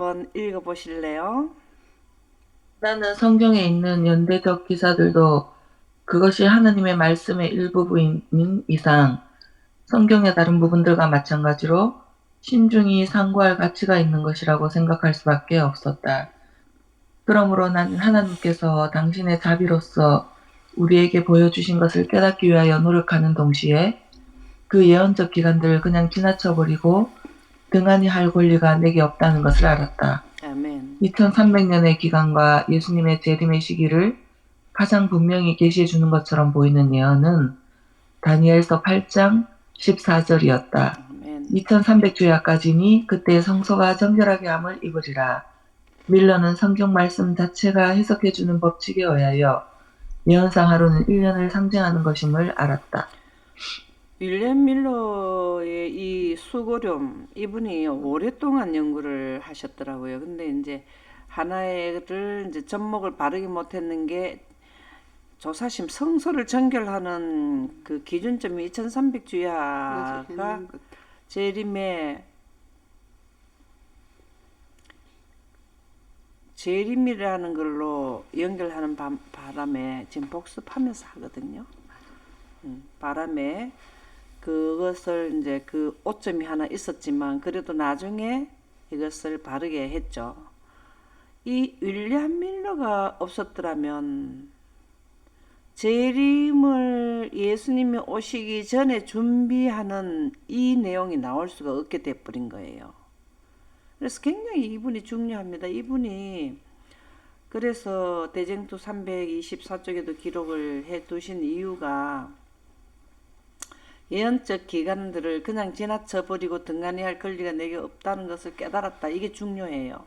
한번 읽어보실래요? 나는 성경에 있는 연대적 기사들도 그것이 하나님의 말씀의 일부분인 이상 성경의 다른 부분들과 마찬가지로 신중히 상고할 가치가 있는 것이라고 생각할 수밖에 없었다. 그러므로 나는 하나님께서 당신의 자비로서 우리에게 보여주신 것을 깨닫기 위하여 노력하는 동시에 그 예언적 기간들을 그냥 지나쳐버리고 등한히 할 권리가 내게 없다는 것을 알았다. 아멘. 2300년의 기간과 예수님의 재림의 시기를 가장 분명히 계시해 주는 것처럼 보이는 예언은 다니엘서 8장 14절이었다. 아멘. 2300주야까지니 그때 성소가 정결하게 함을 입으리라. 밀러는 성경 말씀 자체가 해석해 주는 법칙에 의하여 예언상 하루는 1년을 상징하는 것임을 알았다. 윌리엄 밀러의 이 수고령, 이분이 오랫동안 연구를 하셨더라고요. 근데 이제 하나를 이제 접목을 바르게 못했는 게 조사심 성소를 정결하는 그 기준점이 맞아, 2300주야가 했는 것. 재림이라는 걸로 연결하는 바람에 지금 복습하면서 하거든요. 바람에 그것을 이제 그 오점이 하나 있었지만 그래도 나중에 이것을 바르게 했죠. 이 윌리엄 밀러가 없었더라면 재림을 예수님이 오시기 전에 준비하는 이 내용이 나올 수가 없게 돼버린 거예요. 그래서 굉장히 이분이 중요합니다. 이분이 그래서 대쟁투 324쪽에도 기록을 해 두신 이유가 예언적 기간들을 그냥 지나쳐 버리고 등한히 할 권리가 내게 없다는 것을 깨달았다. 이게 중요해요.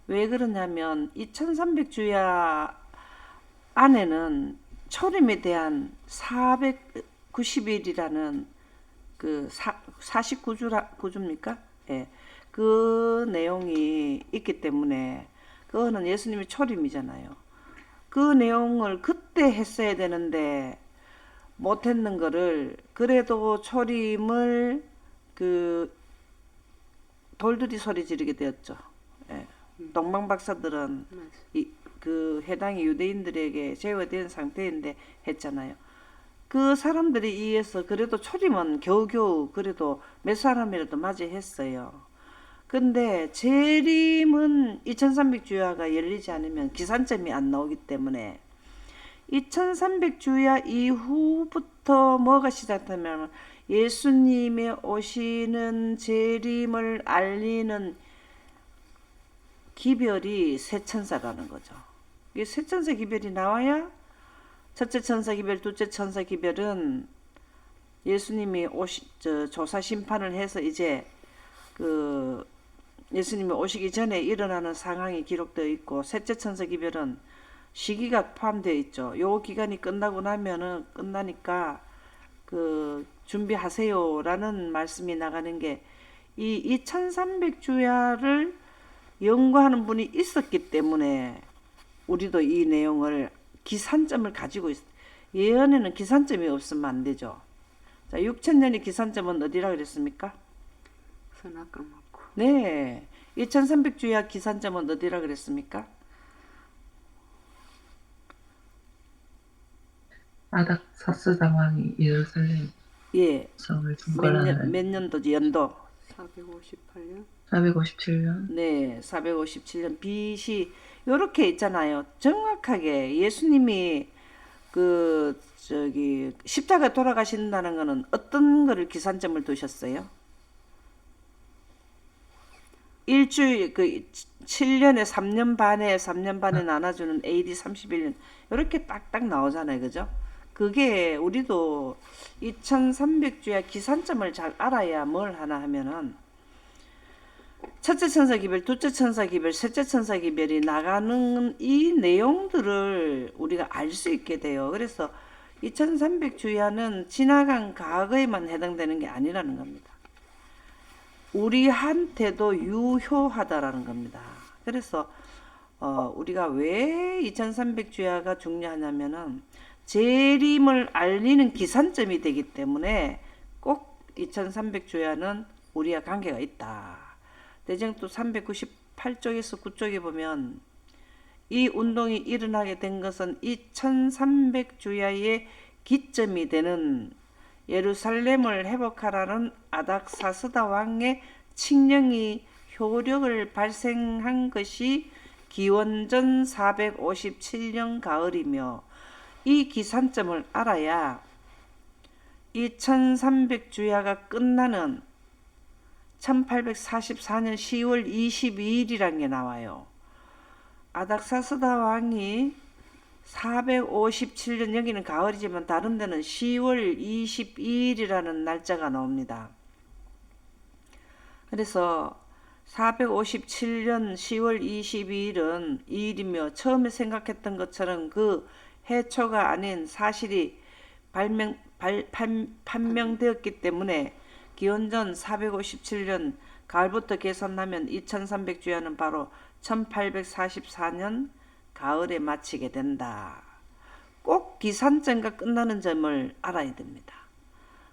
왜 그러냐면 2300주야 안에는 초림에 대한 490일이라는 그 49주입니까? 예. 그 내용이 있기 때문에 그거는 예수님의 초림이잖아요. 그 내용을 그때 했어야 되는데 못했는 거를 그래도 초림을 그 돌들이 소리 지르게 되었죠. 예. 동방 박사들은 맞아. 그 해당의 유대인들에게 제어된 상태인데 했잖아요. 그 사람들에 의해서 그래도 초림은 겨우겨우 그래도 몇 사람이라도 맞이했어요. 근데 재림은 2300주야가 열리지 않으면 기산점이 안 나오기 때문에 2300주야 이후부터 뭐가 시작되면 예수님의 오시는 재림을 알리는 기별이 세 천사라는 거죠. 이 세 천사 기별이 나와야 첫째 천사 기별, 둘째 천사 기별은 예수님이 조사 심판을 해서 이제 그 예수님이 오시기 전에 일어나는 상황이 기록되어 있고, 셋째 천사 기별은 시기가 포함되어 있죠. 요 기간이 끝나고 나면은 끝나니까 그 준비하세요라는 말씀이 나가는 게 이 2300주야를 연구하는 분이 있었기 때문에 우리도 이 내용을 기산점을 가지고 있어. 예언에는 기산점이 없으면 안 되죠. 자, 6000년의 기산점은 어디라 그랬습니까? 선악과 먹고. 네. 2300주야 기산점은 어디라 그랬습니까? 아닥사스 당왕이 예루살렘 예. 성을 중건하는 몇 년도지, 연도? 458년. 457년. 네, 457년 BC 요렇게 있잖아요. 정확하게 예수님이 그 저기 십자가 돌아가신다는 거는 어떤 거를 기산점을 두셨어요? 일주일 그 7년에 3년 반에 나눠주는 AD 31년 이렇게 딱딱 나오잖아요. 그죠? 그게 우리도 2300주야 기산점을 잘 알아야 뭘 하나 하면은 첫째 천사 기별, 둘째 천사 기별, 셋째 천사 기별이 나가는 이 내용들을 우리가 알 수 있게 돼요. 그래서 2300주야는 지나간 과거에만 해당되는 게 아니라는 겁니다. 우리한테도 유효하다라는 겁니다. 그래서 우리가 왜 2300주야가 중요하냐면은 재림을 알리는 기산점이 되기 때문에 꼭 2300주야는 우리와 관계가 있다. 대쟁투 398쪽에서 9쪽에 보면 이 운동이 일어나게 된 것은 이 1300주야의 기점이 되는 예루살렘을 회복하라는 아닥사스다 왕의 칙령이 효력을 발생한 것이 기원전 457년 가을이며 이 기산점을 알아야 이 1300주야가 끝나는 1844년 10월 22일이라는 게 나와요. 아닥사스다 왕이 457년, 여기는 가을이지만 다른 데는 10월 22일이라는 날짜가 나옵니다. 그래서 457년 10월 22일은 2일이며 처음에 생각했던 것처럼 그 해초가 아닌 사실이 판명되었기 때문에 기원전 457년 가을부터 계산하면 2300주야는 바로 1844년 가을에 마치게 된다. 꼭 기산점과 끝나는 점을 알아야 됩니다.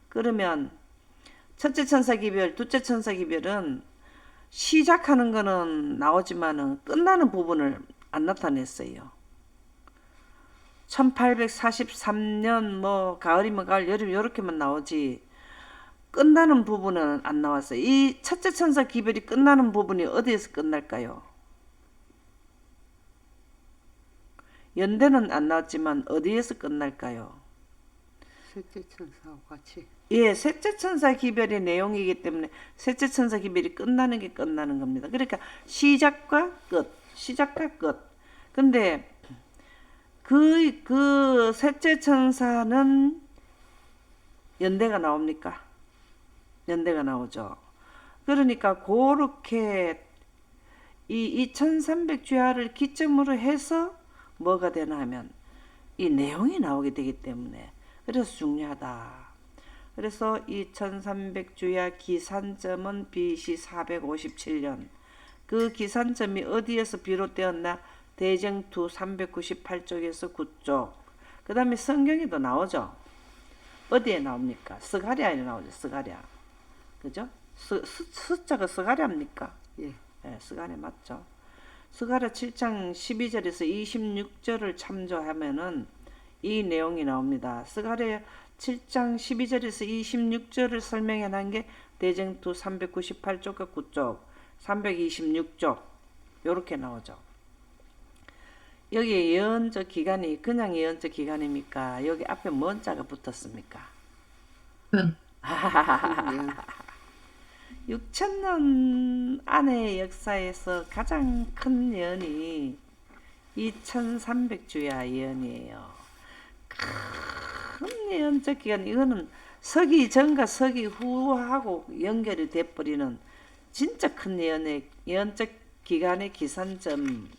그러면 첫째 천사 기별, 둘째 천사 기별은 시작하는 거는 나오지만은 끝나는 부분을 안 나타냈어요. 1843년 뭐 가을이면 가을, 여름 이렇게만 나오지 끝나는 부분은 안 나왔어요. 이 첫째 천사 기별이 끝나는 부분이 어디에서 끝날까요? 연대는 안 나왔지만 어디에서 끝날까요? 셋째 천사와 같이. 예, 셋째 천사 기별의 내용이기 때문에 셋째 천사 기별이 끝나는 게 끝나는 겁니다. 그러니까 시작과 끝, 시작과 끝. 근데 그 셋째 천사는 연대가 나옵니까? 연대가 나오죠. 그러니까 그렇게 이 2300주야를 기점으로 해서 뭐가 되나 하면 이 내용이 나오게 되기 때문에 그래서 중요하다. 그래서 2300주야 기산점은 BC 457년. 그 기산점이 어디에서 비롯되었나? 대쟁투 398쪽에서 9쪽. 그 다음에 성경에도 나오죠. 어디에 나옵니까? 스가랴에 나오죠. 스가랴. 그죠? 숫자가 스가랴입니까? 예. 네, 스가랴 맞죠. 스가랴 7장 12절에서 26절을 참조하면은 이 내용이 나옵니다. 스가랴 7장 12절에서 26절을 설명해 놓은 게 대쟁투 398쪽과 9쪽, 326쪽 요렇게 나오죠. 여기 예언적 기간이 그냥 예언적 기간입니까? 여기 앞에 뭔 자가 붙었습니까? 은. 6,000년 안의 역사에서 가장 큰 예언이 2300주야 예언이에요. 큰 예언적 기간, 이거는 서기 전과 서기 후하고 연결이 돼버리는 진짜 큰 예언적 기간의 기산점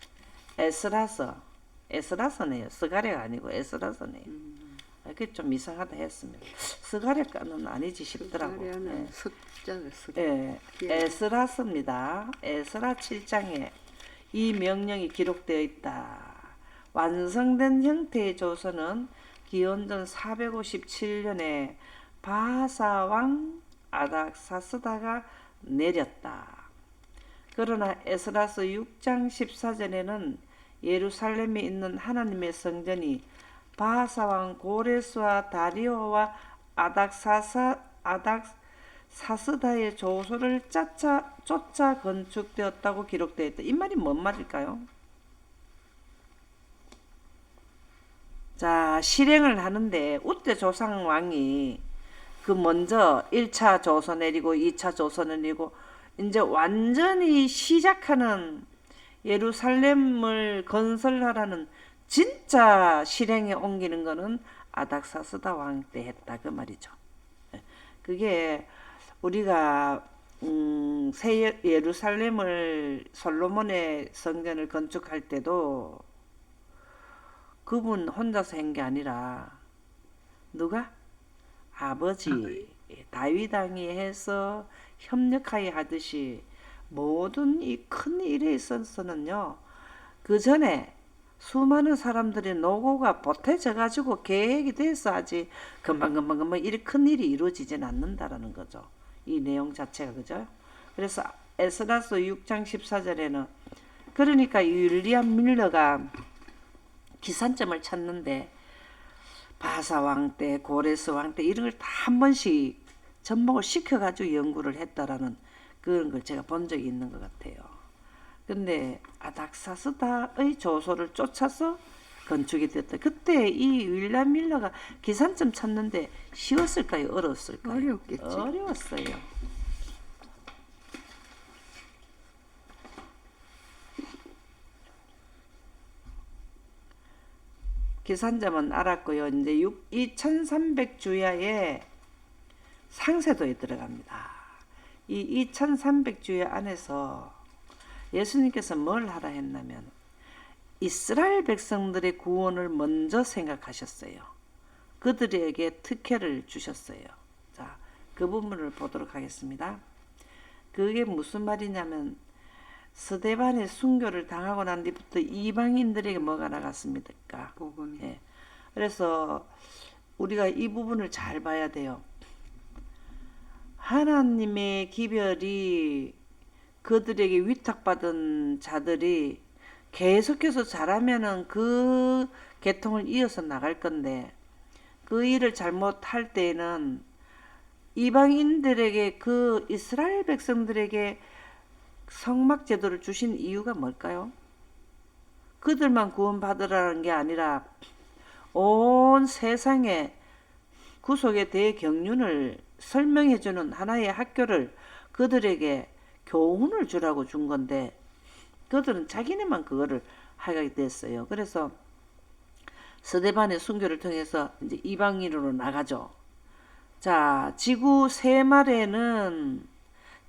에스라서네요. 스가랴가 아니고 에스라서네요. 그게 좀 이상하다 했습니다. 스가랴가는 아니지 싶더라고. 스가랴는 예. 숫자가 스가랴. 예, 에스라서입니다. 에스라 7장에 이 명령이 기록되어 있다. 완성된 형태의 조서는 기원전 457년에 바하사왕 아닥사스다가 내렸다. 그러나 에스라서 6장 14절에는 예루살렘에 있는 하나님의 성전이 바하사왕 고레스와 다리오와 아닥사스다의 조소를 쫓아 건축되었다고 기록되어 있다. 이 말이 뭔 말일까요? 자, 실행을 하는데 우때 조상 왕이 그 먼저 1차 조서 내리고 2차 조서 내리고 이제 완전히 시작하는 예루살렘을 건설하라는 진짜 실행에 옮기는 거는 아닥사스다 왕 때 했다 그 말이죠. 그게 우리가 새 예루살렘을 솔로몬의 성전을 건축할 때도 그분 혼자서 한 게 아니라 누가? 아버지 다윗 왕이 해서 협력하여 하듯이 모든 이 큰 일에 있어서는요. 그 전에 수많은 사람들의 노고가 보태져 가지고 계획이 돼서야지 금방 이리 큰 일이 이루어지진 않는다라는 거죠. 이 내용 자체가 그죠? 그래서 에스라서 6장 14절에는 그러니까 윌리엄 밀러가 기산점을 찾는데 바사 왕 때, 고레스 왕 때 이런 걸 다 한 번씩 접목을 시켜가지고 연구를 했다라는 그런 걸 제가 본 적이 있는 것 같아요. 근데 아닥사스다의 조소를 쫓아서 건축이 됐다. 그때 이 윌리엄 밀러가 기산점 찾는데 쉬웠을까요? 어려웠을까요? 어려웠겠지. 어려웠어요. 기산점은 알았고요. 이제 2300주야에 상세도에 들어갑니다. 이 2300주야 안에서 예수님께서 뭘 하라 했냐면 이스라엘 백성들의 구원을 먼저 생각하셨어요. 그들에게 특혜를 주셨어요. 자, 그 부분을 보도록 하겠습니다. 그게 무슨 말이냐면 스데반의 순교를 당하고 난 뒤부터 이방인들에게 뭐가 나갔습니까? 복음이. 예. 그래서 우리가 이 부분을 잘 봐야 돼요. 하나님의 기별이 그들에게 위탁받은 자들이 계속해서 잘하면은 그 계통을 이어서 나갈 건데 그 일을 잘못할 때에는 이방인들에게 그 이스라엘 백성들에게 성막 제도를 주신 이유가 뭘까요? 그들만 구원받으라는 게 아니라 온 세상에 구속에 대해 경륜을 설명해주는 하나의 학교를 그들에게 교훈을 주라고 준 건데 그들은 자기네만 그거를 하게 됐어요. 그래서 스데반의 순교를 통해서 이제 이방인으로 나가죠. 자, 지구 세말에는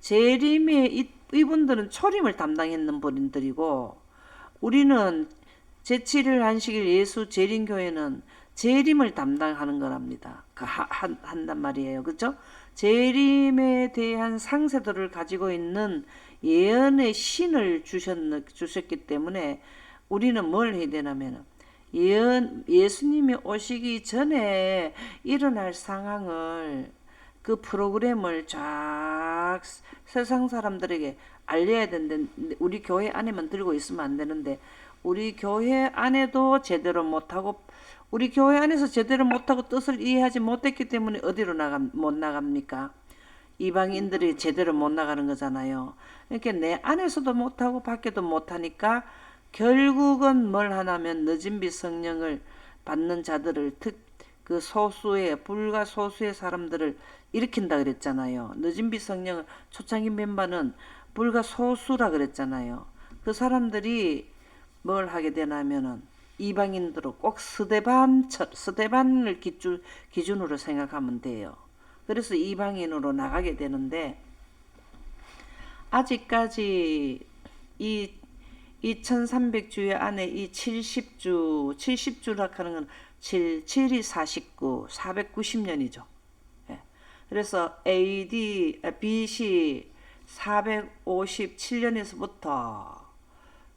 재림의 이분들은 초림을 담당했는 분들이고 우리는 제7일 안식일 예수 재림교회는 재림을 담당하는 거랍니다. 한단 말이에요. 그죠? 재림에 대한 상세도를 가지고 있는 예언의 신을 주셨기 때문에 우리는 뭘 해야 되냐면 예수님이 오시기 전에 일어날 상황을 그 프로그램을 쫙 세상 사람들에게 알려야 되는데 우리 교회 안에만 들고 있으면 안 되는데 우리 교회 안에도 제대로 못하고 우리 교회 안에서 제대로 못하고 뜻을 이해하지 못했기 때문에 어디로 못 나갑니까? 이방인들이 제대로 못 나가는 거잖아요. 그러니까 내 안에서도 못하고 밖에도 못하니까 결국은 뭘 하냐면 늦은 빛 성령을 받는 자들을 그 소수의 불과 소수의 사람들을 일으킨다 그랬잖아요. 늦은 빛 성령을 초창기 멤버는 불과 소수라 그랬잖아요. 그 사람들이 뭘 하게 되냐면은 이방인들로 꼭 스데반을 기준으로 생각하면 돼요. 그래서 이방인으로 나가게 되는데 아직까지 이 2300주의 안에 이 70주라 하는 건 7이 49, 490년이죠. 예. 그래서 BC 457년에서부터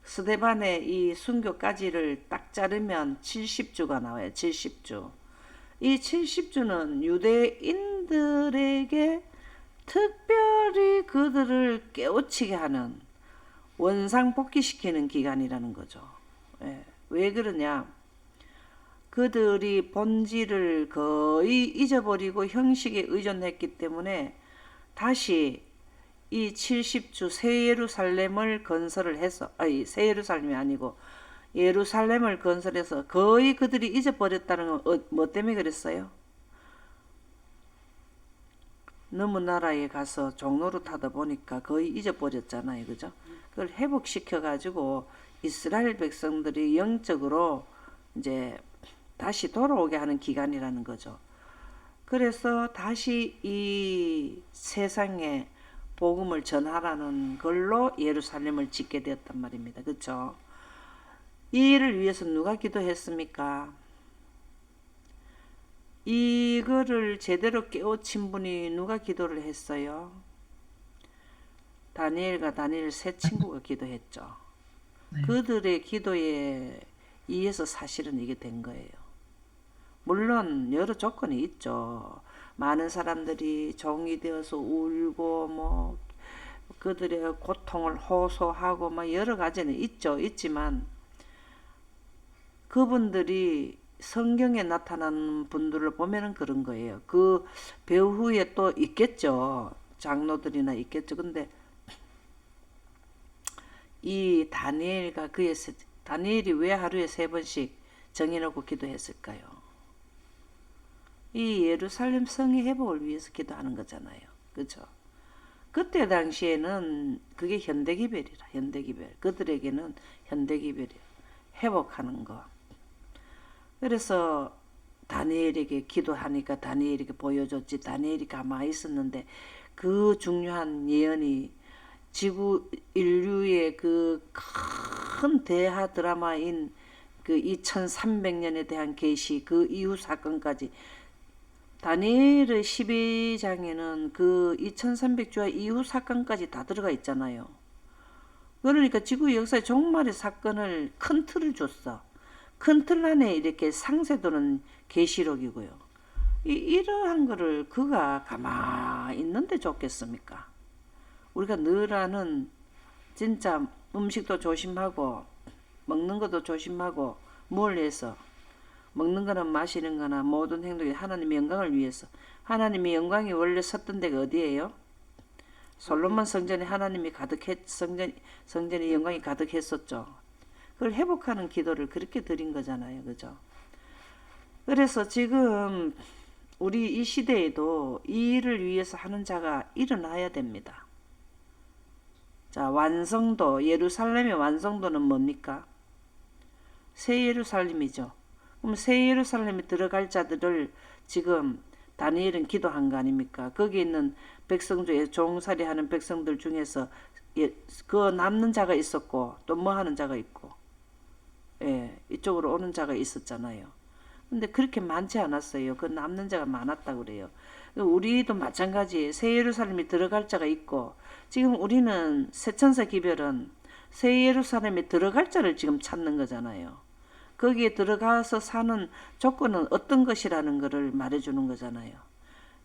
스데반의 이 순교까지를 딱 자르면 70주가 나와요. 70주. 이 70주는 유대인들에게 특별히 그들을 깨우치게 하는 원상복귀시키는 기간이라는 거죠. 예. 왜 그러냐? 그들이 본질을 거의 잊어버리고 형식에 의존했기 때문에 다시 이 70주 새 예루살렘을 건설을 해서 새 예루살렘이 아니고 예루살렘을 건설해서 거의 그들이 잊어버렸다는 건 뭐 때문에 그랬어요? 너무 나라에 가서 종로로 타다 보니까 거의 잊어버렸잖아요. 그죠? 그걸 회복시켜 가지고 이스라엘 백성들이 영적으로 이제 다시 돌아오게 하는 기간이라는 거죠. 그래서 다시 이 세상에 복음을 전하라는 걸로 예루살렘을 짓게 되었단 말입니다. 그렇죠? 이 일을 위해서 누가 기도했습니까? 이거를 제대로 깨우친 분이 누가 기도를 했어요? 다니엘과 다니엘 세 친구가 기도했죠. 네. 그들의 기도에 의해서 사실은 이게 된 거예요. 물론 여러 조건이 있죠. 많은 사람들이 종이 되어서 울고 뭐 그들의 고통을 호소하고 막 여러 가지는 있지만 그분들이 성경에 나타나는 분들을 보면은 그런 거예요. 그 배후에 또 있겠죠. 장로들이나 있겠죠. 근데 이 다니엘이 왜 하루에 3번씩 정해놓고 기도했을까요? 이 예루살렘 성의 회복을 위해서 기도하는 거잖아요. 그죠? 그때 당시에는 그게 현대기별이라, 현대기별. 그들에게는 현대기별이에요. 회복하는 거. 그래서 다니엘에게 기도하니까 다니엘에게 보여줬지. 다니엘이 가만히 있었는데 그 중요한 예언이 지구 인류의 그 큰 대하 드라마인 그 2300년에 대한 계시, 그 이후 사건까지 다니엘의 12장에는 그 2300주와 이후 사건까지 다 들어가 있잖아요. 그러니까 지구 역사의 종말의 사건을 큰 틀을 줬어. 큰 틀 안에 이렇게 상세도는 계시록이고요. 이러한 거를 그가 가만히 있는데 좋겠습니까? 우리가 늘 하는 진짜 음식도 조심하고 먹는 것도 조심하고 뭘 위해서 먹는 거나 마시는 거나 모든 행동이 하나님의 영광을 위해서. 하나님의 영광이 원래 섰던 데가 어디예요? 솔로몬 성전에 하나님이 성전에 영광이 가득했었죠. 그걸 회복하는 기도를 그렇게 드린 거잖아요. 그죠? 그래서 지금 우리 이 시대에도 이 일을 위해서 하는 자가 일어나야 됩니다. 자, 완성도, 예루살렘의 완성도는 뭡니까? 새 예루살렘이죠. 그럼 새 예루살렘에 들어갈 자들을 지금 다니엘은 기도한 거 아닙니까? 거기 있는 백성 중에 종살이 하는 백성들 중에서 그 남는 자가 있었고 또 뭐 하는 자가 있고, 예, 이쪽으로 오는 자가 있었잖아요. 근데 그렇게 많지 않았어요. 그 남는 자가 많았다 그래요. 우리도 마찬가지예요. 새 예루살렘에 들어갈 자가 있고, 지금 우리는 새천사 기별은 새 예루살렘에 들어갈 자를 지금 찾는 거잖아요. 거기에 들어가서 사는 조건은 어떤 것이라는 것을 말해주는 거잖아요.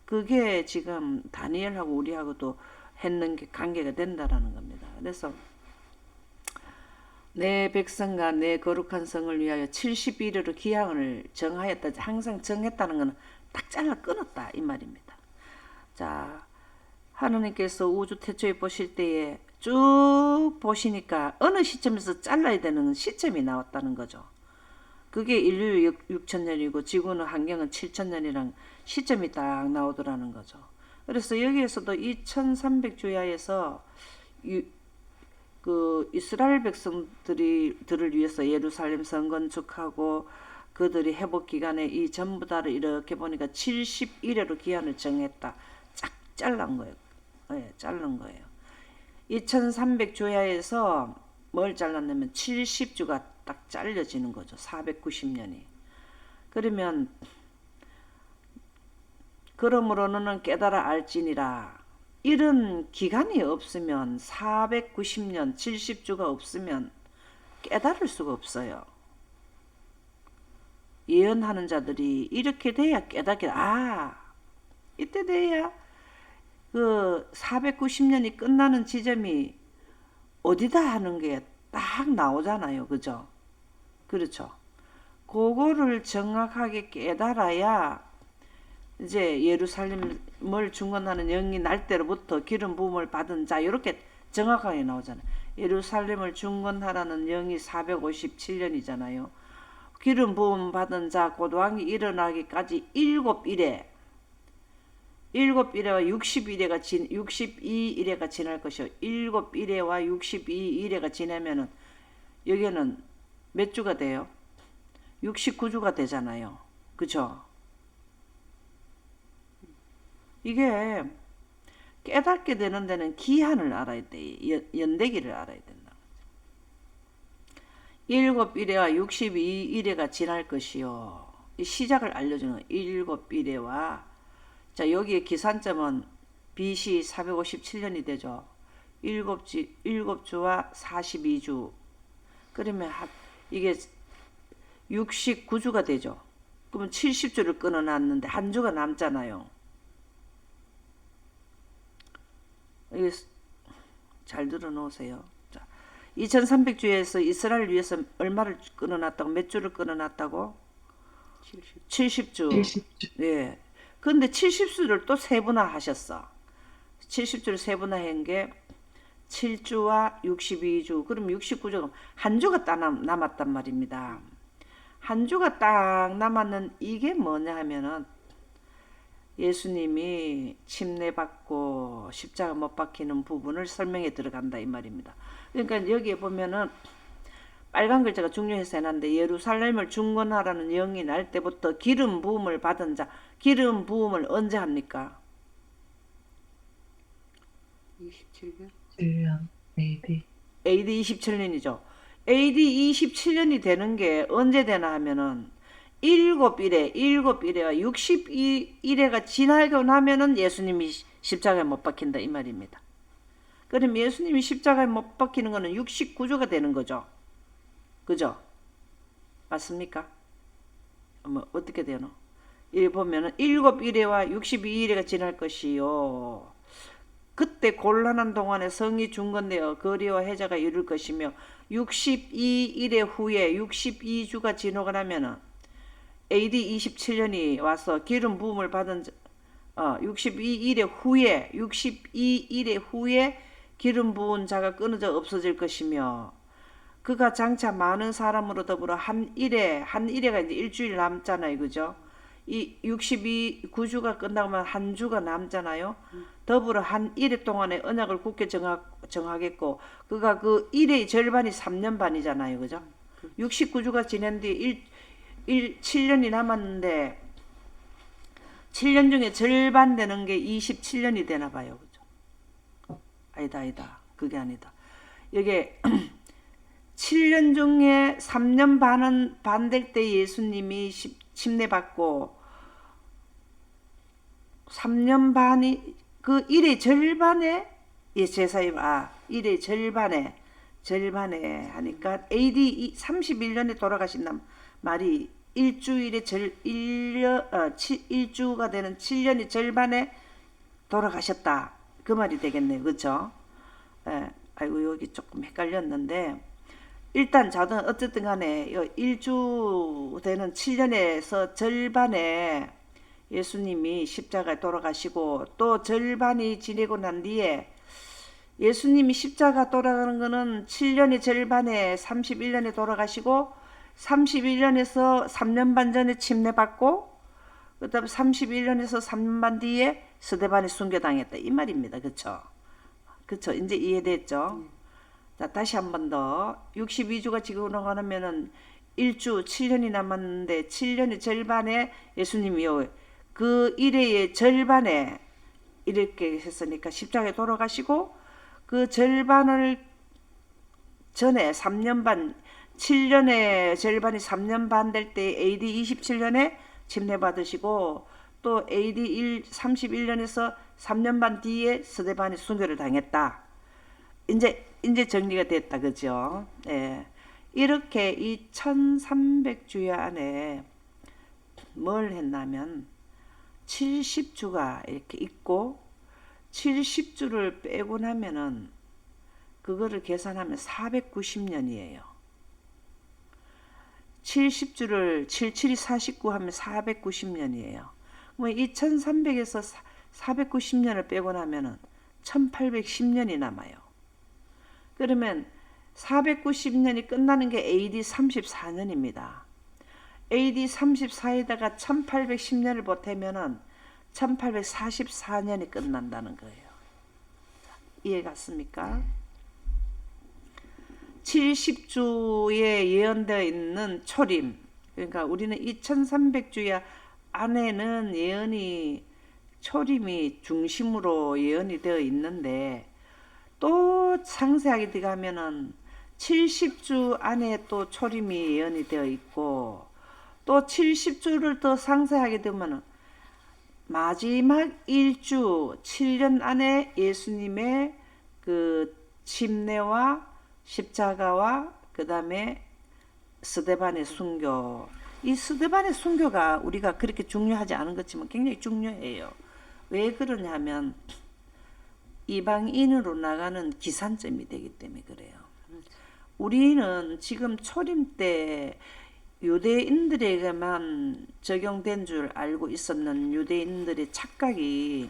그게 지금 다니엘하고 우리하고도 했는 게 관계가 된다라는 겁니다. 그래서 내 백성과 내 거룩한 성을 위하여 70일으로 기한을 정하였다. 항상 정했다는 것은 딱 잘라 끊었다 이 말입니다. 자, 하나님께서 우주 태초에 보실 때에 쭉 보시니까 어느 시점에서 잘라야 되는 시점이 나왔다는 거죠. 그게 인류 6천년이고 지구는 환경은 7천년이란 시점이 딱 나오더라는 거죠. 그래서 여기에서도 2300주야에서 그 이스라엘 백성들을 위해서 예루살렘 성 건축하고 그들이 회복 기간에 이 전부 다를 이렇게 보니까 70일으로 기한을 정했다. 쫙 잘란 거예요. 네, 자른 거예요. 2300주야에서 뭘 잘랐냐면 70주가 딱 잘려지는 거죠. 490년이. 그러면 그러므로 너는 깨달아 알지니라. 이런 기간이 없으면 490년 70주가 없으면 깨달을 수가 없어요. 예언하는 자들이 이렇게 돼야 깨닫게, 이때 돼야 그 490년이 끝나는 지점이 어디다 하는 게 딱 나오잖아요. 그죠? 그렇죠. 그거를 정확하게 깨달아야 이제 예루살렘을 중건하는 영이 날 때로부터 기름 부음을 받은 자 이렇게 정확하게 나오잖아요. 예루살렘을 중건하라는 영이 457년이잖아요. 기름 부음 받은 자 고도왕이 일어나기까지 7일에 62일에가 지날 것이요. 7일에와 62일에가 지나면은 여기는 몇 주가 돼요? 69주가 되잖아요. 그죠? 이게 깨닫게 되는 데는 기한을 알아야 돼. 연대기를 알아야 된다. 7일에와 62일에가 지날 것이요. 이 시작을 알려주는 7일에와 자, 여기에 기산점은 BC 457년이 되죠. 7주와 42주. 그러면 이게 69주가 되죠. 그러면 70주를 끊어놨는데 한 주가 남잖아요. 이게 잘 들어놓으세요. 자, 2300주에서 이스라엘을 위해서 얼마를 끊어놨다고? 몇 주를 끊어놨다고? 70주. 70주. 예. 근데 70주를 또 세분화하셨어. 70주를 세분화한 게 7주와 62주. 그럼 69주. 한 주가 딱 남았단 말입니다. 한 주가 딱 남았는 이게 뭐냐 하면은 예수님이 침례받고 십자가 못 박히는 부분을 설명해 들어간다 이 말입니다. 그러니까 여기에 보면은 빨간 글자가 중요해서 해놨는데 예루살렘을 중건하라는 영이 날 때부터 기름 부음을 받은 자. 기름 부음을 언제 합니까? 27년? 7년 AD. AD 27년이죠. AD 27년이 되는 게 언제 되나 하면은 7일에 7일에와 62일에가 지나고 나면은 예수님이 십자가에 못 박힌다 이 말입니다. 그럼 예수님이 십자가에 못 박히는 거는 69주가 되는 거죠. 그죠? 맞습니까? 뭐 어떻게 되노? 이 보면은 7일에와 62일에가 지날 것이요. 그때 곤란한 동안에 성이 중건되어 거리와 해자가 이룰 것이며 62일의 후에 62주가 지나고 나면은 AD 27년이 와서 기름 부음을 받은 62일의 후에 기름 부은 자가 끊어져 없어질 것이며 그가 장차 많은 사람으로 더불어 한 일에가 이제 일주일 남잖아요. 그죠? 이 9주가 끝나면 한 주가 남잖아요. 더불어 한 일해 동안에 언약을 굳게 정하겠고 그가 그 일의 절반이 3년 반이잖아요. 그죠? 69주가 지난 뒤 7년이 남았는데 7년 중에 절반 되는 게 27년이 되나 봐요. 그죠? 아니다. 그게 아니다. 이게 7년 중에 3년 반 될 때 예수님이 침례받고 3년 반이 그 일의 절반에 일의 절반에 하니까 AD 31년에 돌아가신단 말이 일주가 되는 7년의 절반에 돌아가셨다. 그 말이 되겠네요. 그렇죠? 예, 아이고 여기 조금 헷갈렸는데 일단 저는 어쨌든 간에 1주 되는 7년에서 절반에 예수님이 십자가에 돌아가시고 또 절반이 지내고 난 뒤에 예수님이 십자가 돌아가는 거는 7년의 절반에 31년에 돌아가시고 31년에서 3년 반 전에 침례받고 그 다음에 31년에서 3년 반 뒤에 스데반이 순교당했다 이 말입니다. 그쵸? 그쵸? 이제 이해됐죠? 자, 다시 한 번 더 62주가 지고 나가면은 1주 7년이 남았는데 7년의 절반에 예수님이 그 일의 절반에 이렇게 했으니까 십자가에 돌아가시고 그 절반을 전에 3년 반 7년의 절반이 3년 반 될 때 AD 27년에 침례받으시고 또 AD 31년에서 3년 반 뒤에 스데반이 순교를 당했다. 이제 정리가 됐다. 그죠? 예. 이렇게 이 1300주야 안에 뭘 했냐면 70주가 이렇게 있고 70주를 빼고 나면은 그거를 계산하면 490년이에요. 70주를 77이 49 하면 490년이에요. 그럼 2300에서 490년을 빼고 나면은 1810년이 남아요. 그러면 490년이 끝나는 게 AD 34년입니다. AD 34에다가 1810년을 보태면은 1844년이 끝난다는 거예요. 이해 갔습니까? 70주에 예언되어 있는 초림. 그러니까 우리는 2300주야 안에는 예언이 초림이 중심으로 예언이 되어 있는데 또 상세하게 들어가면은 70주 안에 또 초림이 예언이 되어 있고 또 70주를 더 상세하게 되면은 마지막 1주 7년 안에 예수님의 그 침례와 십자가와 그 다음에 스데반의 순교. 이 스데반의 순교가 우리가 그렇게 중요하지 않은 것지만 굉장히 중요해요. 왜 그러냐면 이방인으로 나가는 기산점이 되기 때문에 그래요. 그렇죠. 우리는 지금 초림 때 유대인들에게만 적용된 줄 알고 있었는 유대인들의 착각이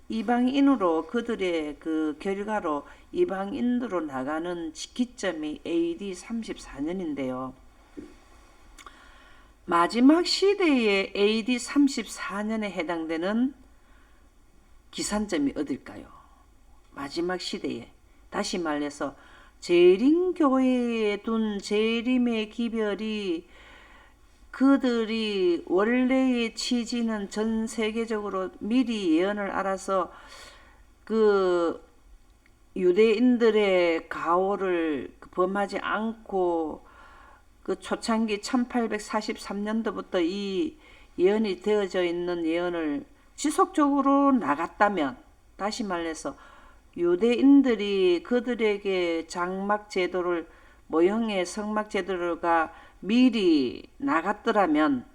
이방인으로 그들의 그 결과로 이방인으로 나가는 기점이 AD 34년인데요. 마지막 시대의 AD 34년에 해당되는 기산점이 어딜까요? 마지막 시대에 다시 말해서 재림교회에 둔 재림의 기별이 그들이 원래의 취지는 전 세계적으로 미리 예언을 알아서 그 유대인들의 가오를 범하지 않고 그 초창기 1843년도부터 이 예언이 되어져 있는 예언을 지속적으로 나갔다면, 다시 말해서 유대인들이 그들에게 장막 제도를 모형의 성막 제도가 미리 나갔더라면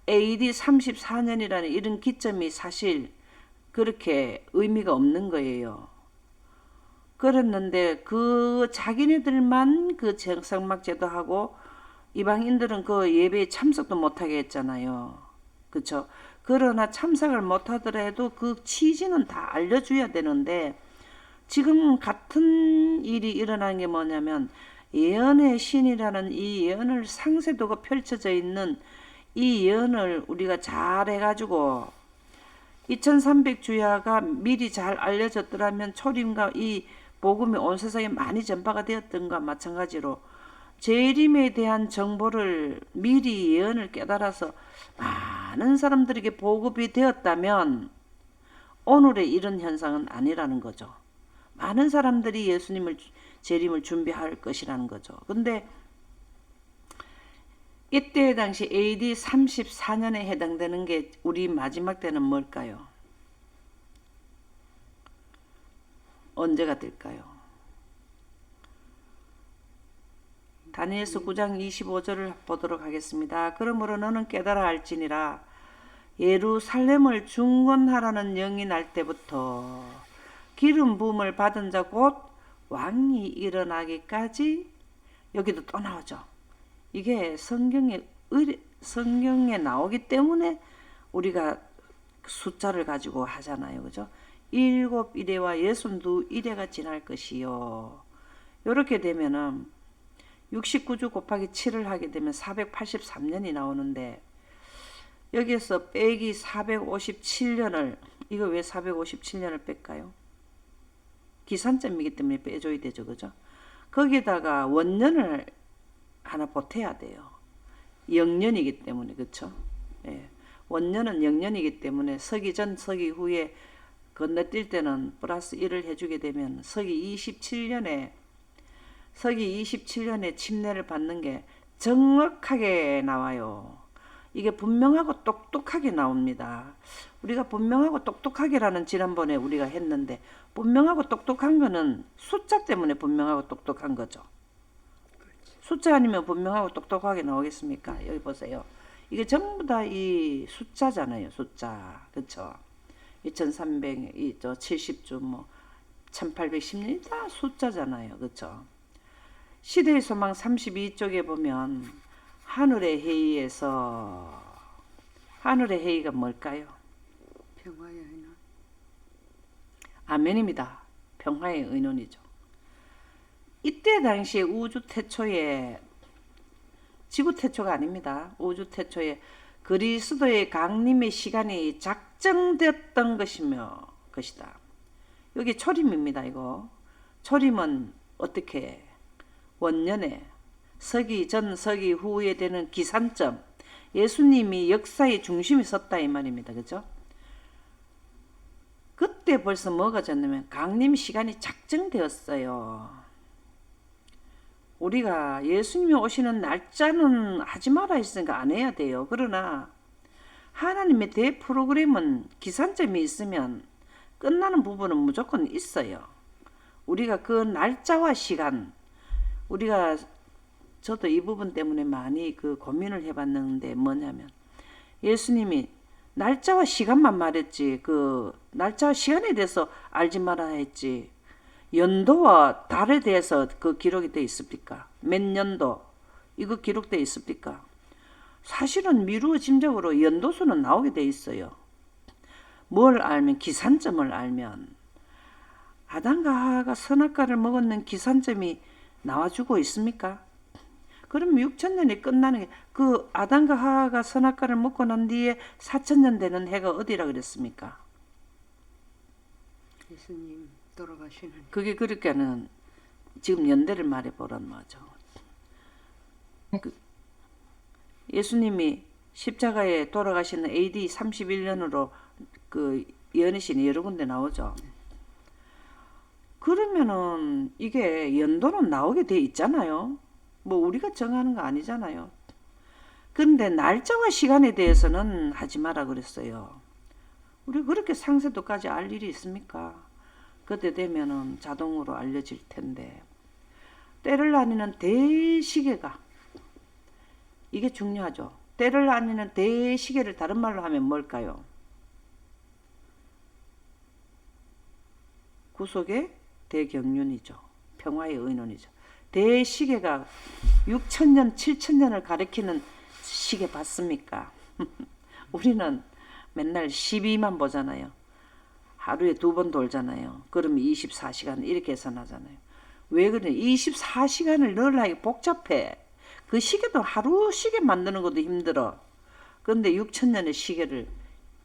AD 34년이라는 이런 기점이 사실 그렇게 의미가 없는 거예요. 그랬는데 그 자기네들만 그 성막 제도하고 이방인들은 그 예배에 참석도 못하게 했잖아요. 그렇죠? 그러나 참석을 못하더라도 그 취지는 다 알려줘야 되는데 지금 같은 일이 일어나는 게 뭐냐면 예언의 신이라는 이 예언을 상세도가 펼쳐져 있는 이 예언을 우리가 잘 해가지고 2300주야가 미리 잘 알려졌더라면 초림과 이 복음이 온 세상에 많이 전파가 되었던 것과 마찬가지로 재림에 대한 정보를 미리 예언을 깨달아서 많은 사람들에게 보급이 되었다면 오늘의 이런 현상은 아니라는 거죠. 많은 사람들이 예수님을 재림을 준비할 것이라는 거죠. 근데 이때 당시 AD 34년에 해당되는 게 우리 마지막 때는 뭘까요? 언제가 될까요? 다니엘서 9장 25절을 보도록 하겠습니다. 그러므로 너는 깨달아 알지니라 예루살렘을 중건하라는 영이 날 때부터 기름 부음을 받은 자 곧 왕이 일어나기까지, 여기도 또 나오죠. 이게 성경에 나오기 때문에 우리가 숫자를 가지고 하잖아요. 그죠? 7일에와 62일에가 지날 것이요. 이렇게 되면은 69주 곱하기 7을 하게 되면 483년이 나오는데 여기에서 빼기 457년을, 이거 왜 457년을 뺄까요? 기산점이기 때문에 빼줘야 되죠. 그죠? 거기다가 원년을 하나 보태야 돼요. 영년이기 때문에. 그렇죠? 예. 원년은 영년이기 때문에 서기 전 서기 후에 건너뛸 때는 플러스 1을 해주게 되면 서기 27년에 침례를 받는 게 정확하게 나와요. 이게 분명하고 똑똑하게 나옵니다. 우리가 분명하고 똑똑하게라는 지난번에 우리가 했는데 분명하고 똑똑한 거는 숫자 때문에 분명하고 똑똑한 거죠. 숫자 아니면 분명하고 똑똑하게 나오겠습니까? 여기 보세요. 이게 전부 다 이 숫자잖아요. 숫자. 그쵸? 2300, 70주, 1810년 다 숫자잖아요. 그쵸? 시대의 소망 32쪽에 보면 하늘의 회의에서, 하늘의 회의가 뭘까요? 평화의 의논. 아멘입니다. 평화의 의논이죠. 이때 당시에 우주 태초에, 지구 태초가 아닙니다. 우주 태초에 그리스도의 강림의 시간이 작정되었던 것이다. 여기 초림입니다. 이거 초림은 어떻게 원년에 서기 전 서기 후에 되는 기산점, 예수님이 역사의 중심에 섰다 이 말입니다. 그죠? 그때 벌써 뭐가 졌냐면 강림 시간이 작정되었어요. 우리가 예수님이 오시는 날짜는 하지 마라 했으니까 안 해야 돼요. 그러나 하나님의 대 프로그램은 기산점이 있으면 끝나는 부분은 무조건 있어요. 우리가 그 날짜와 시간, 저도 이 부분 때문에 많이 그 고민을 해봤는데 뭐냐면 예수님이 날짜와 시간만 말했지 그 날짜와 시간에 대해서 알지 말아야 했지. 연도와 달에 대해서 그 기록이 돼 있습니까? 몇 년도 이거 기록돼 있습니까? 사실은 미루어 짐작으로 연도수는 나오게 돼 있어요. 뭘 알면 기산점을 알면 아담과 하와가 선악과를 먹었는 기산점이 나와주고 있습니까? 그럼 6천년이 끝나는 게 그 아담과 하와가 선악과를 먹고 난 뒤에 4천년 되는 해가 어디라 그랬습니까? 예수님 돌아가시는 그게 그렇게는 지금 연대를 말해보란 말이죠. 그 예수님이 십자가에 돌아가시는 AD 31년으로 그 예언의 여러 군데 나오죠. 그러면은 이게 연도는 나오게 돼 있잖아요. 뭐 우리가 정하는 거 아니잖아요. 근데 날짜와 시간에 대해서는 하지 마라 그랬어요. 우리 그렇게 상세도까지 알 일이 있습니까? 그때 되면은 자동으로 알려질 텐데. 때를 나뉘는 대시계가 이게 중요하죠. 때를 나뉘는 대시계를 다른 말로 하면 뭘까요? 구속의 대경륜이죠. 평화의 의논이죠. 대시계가 6천년, 7천년을 가리키는 시계 봤습니까? 우리는 맨날 12만 보잖아요. 하루에 2번 돌잖아요. 그러면 24시간 이렇게 계산하잖아요. 왜 그래? 24시간을 넣으려니 복잡해. 그 시계도 하루 시계 만드는 것도 힘들어. 그런데 6천년의 시계를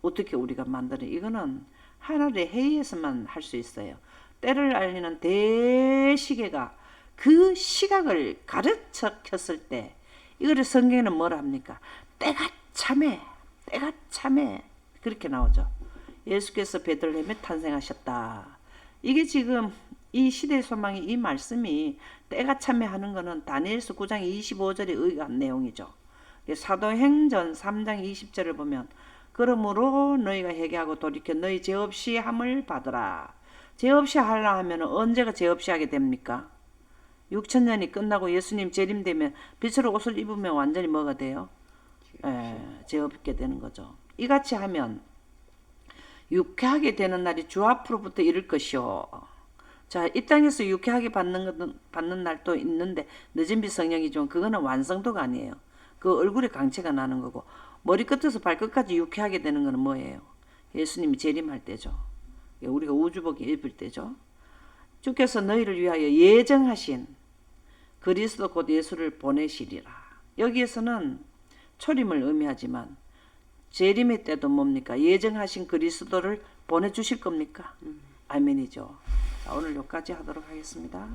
어떻게 우리가 만드냐? 이거는 하나의 회의에서만 할 수 있어요. 때를 알리는 대시계가 그 시각을 가르쳐 켰을 때 이거를 성경에는 뭐라 합니까? 때가 참해, 때가 참해 그렇게 나오죠. 예수께서 베들레헴에 탄생하셨다. 이게 지금 이 시대의 소망이 이 말씀이 때가 참여하는 것은 다니엘서 9장 25절에 의한 내용이죠. 사도행전 3장 20절을 보면 그러므로 너희가 회개하고 돌이켜 너희 죄 없이 함을 받으라. 죄 없이 하려 하면 언제가 죄 없이 하게 됩니까? 6천년이 끝나고 예수님 재림되면 빛으로 옷을 입으면 완전히 뭐가 돼요? 죄 없게 되는 거죠. 이같이 하면 유쾌하게 되는 날이 주 앞으로부터 이를 것이요. 자, 이 땅에서 유쾌하게 받는 날도 있는데 늦은 빛 성령이지만 그거는 완성도가 아니에요. 그 얼굴에 강체가 나는 거고 머리끝에서 발끝까지 유쾌하게 되는 거는 뭐예요? 예수님이 재림할 때죠. 우리가 우주복이 입을 때죠. 주께서 너희를 위하여 예정하신 그리스도 곧 예수를 보내시리라. 여기에서는 초림을 의미하지만 재림의 때도 뭡니까? 예정하신 그리스도를 보내주실 겁니까? 아멘이죠. 자, 오늘 여기까지 하도록 하겠습니다.